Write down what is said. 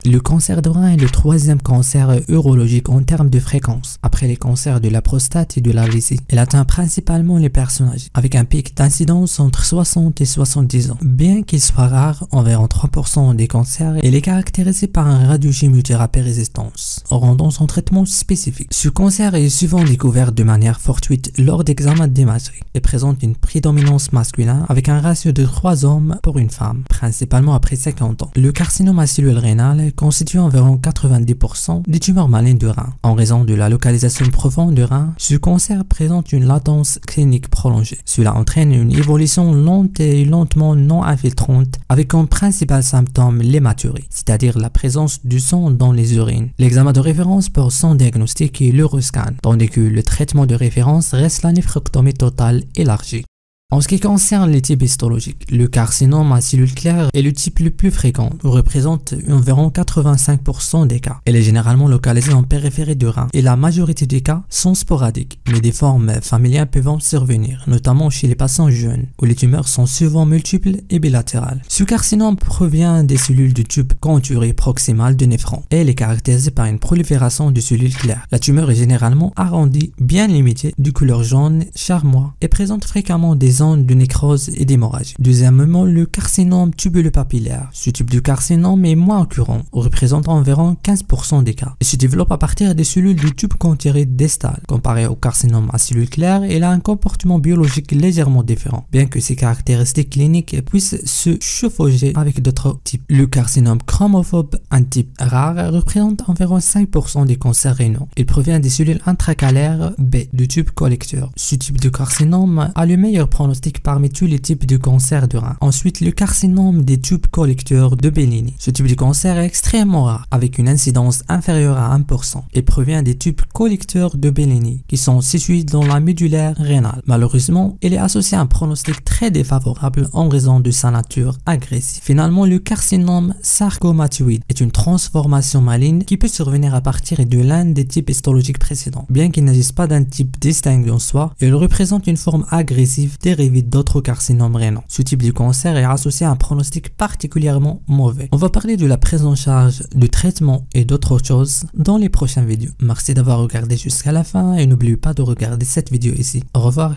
Le cancer de rein est le troisième cancer urologique en termes de fréquence, après les cancers de la prostate et de la vessie. Il atteint principalement les personnes âgées, avec un pic d'incidence entre 60 et 70 ans. Bien qu'il soit rare, environ 3% des cancers, il est caractérisé par un radiochimiothérapie résistance, rendant son traitement spécifique. Ce cancer est souvent découvert de manière fortuite lors d'examens d'imagerie et présente une prédominance masculine avec un ratio de 3 hommes pour une femme, principalement après 50 ans. Le carcinome à cellules rénales constitue environ 90% des tumeurs malignes du rein. En raison de la localisation profonde du rein, ce cancer présente une latence clinique prolongée. Cela entraîne une évolution lente et lentement non infiltrante avec comme principal symptôme l'hématurie, c'est-à-dire la présence du sang dans les urines. L'examen de référence pour son diagnostic est l'Euroscan, tandis que le traitement de référence reste la néphrectomie totale élargie. En ce qui concerne les types histologiques, le carcinome à cellules claires est le type le plus fréquent, représente environ 85% des cas. Il est généralement localisé en périphérie du rein et la majorité des cas sont sporadiques, mais des formes familiales peuvent survenir, notamment chez les patients jeunes, où les tumeurs sont souvent multiples et bilatérales. Ce carcinome provient des cellules du tube conturé proximal du néphron et il est caractérisé par une prolifération de cellules claires. La tumeur est généralement arrondie, bien limitée, de couleur jaune, charmois et présente fréquemment des zones de nécrose et d'hémorragie. Deuxièmement, le carcinome tubulopapillaire. Ce type de carcinome est moins courant, représentant environ 15% des cas, et se développe à partir des cellules du tube conturé distal. Comparé au carcinome à cellules claires, il a un comportement biologique légèrement différent, bien que ses caractéristiques cliniques puissent se chevaucher avec d'autres types. Le carcinome chromophobe, un type rare, représente environ 5% des cancers rénaux. Il provient des cellules intracalaires B du tube collecteur. Ce type de carcinome a le meilleur pronostic parmi tous les types de cancer du rein. Ensuite, le carcinome des tubes collecteurs de Bellini. Ce type de cancer est extrêmement rare, avec une incidence inférieure à 1%, et provient des tubes collecteurs de Bellini, qui sont situés dans la médullaire rénale. Malheureusement, il est associé à un pronostic très défavorable en raison de sa nature agressive. Finalement, le carcinome sarcomatoïde est une transformation maligne qui peut survenir à partir de l'un des types histologiques précédents. Bien qu'il n'agisse pas d'un type distinct en soi, il représente une forme agressive dérivé d'autres carcinomes rénaux. Ce type de cancer est associé à un pronostic particulièrement mauvais. On va parler de la prise en charge, du traitement et d'autres choses dans les prochaines vidéos. Merci d'avoir regardé jusqu'à la fin et n'oubliez pas de regarder cette vidéo ici. Au revoir.